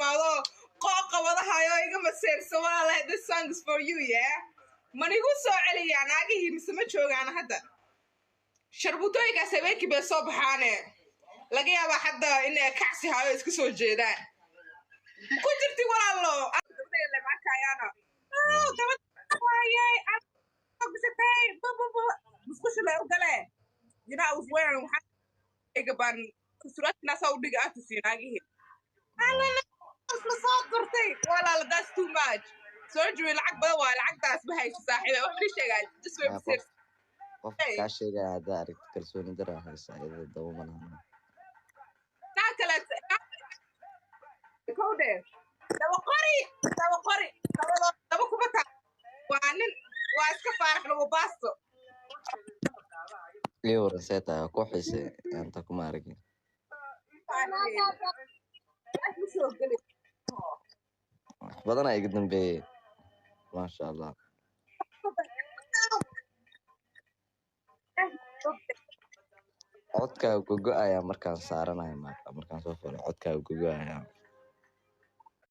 imaado qooqa wadahayo iga maseerso walaalahay this song is for you yeah manigu soo celiyaan naagihii mise ma joogaan hadda sharbutooyinkaas habeenkii bay soo baxaane laga yaabaa hadda in kacsi hayo iska soo jeedaan ku jirti walaalo markaayana you know I was wearing ban suratna soo dhiga aad siinaagihi walaalo that's too much surgery lacag badan waa lacagtaas ma hayso saaxiiba wax li sheegay just wait for qof ka sheegay hada aragti kalsooni dara haysa iyada dawo malaha taakala kowde dawo qori dawo kubata waa nin waa iska faarax lagu baasto iyo raseta ku xisay anta kuma aragin badan ay dambeeyay ma sha Allah codka gogo ayaa markaan saaranahay markaan soo furo codka gogo ayaa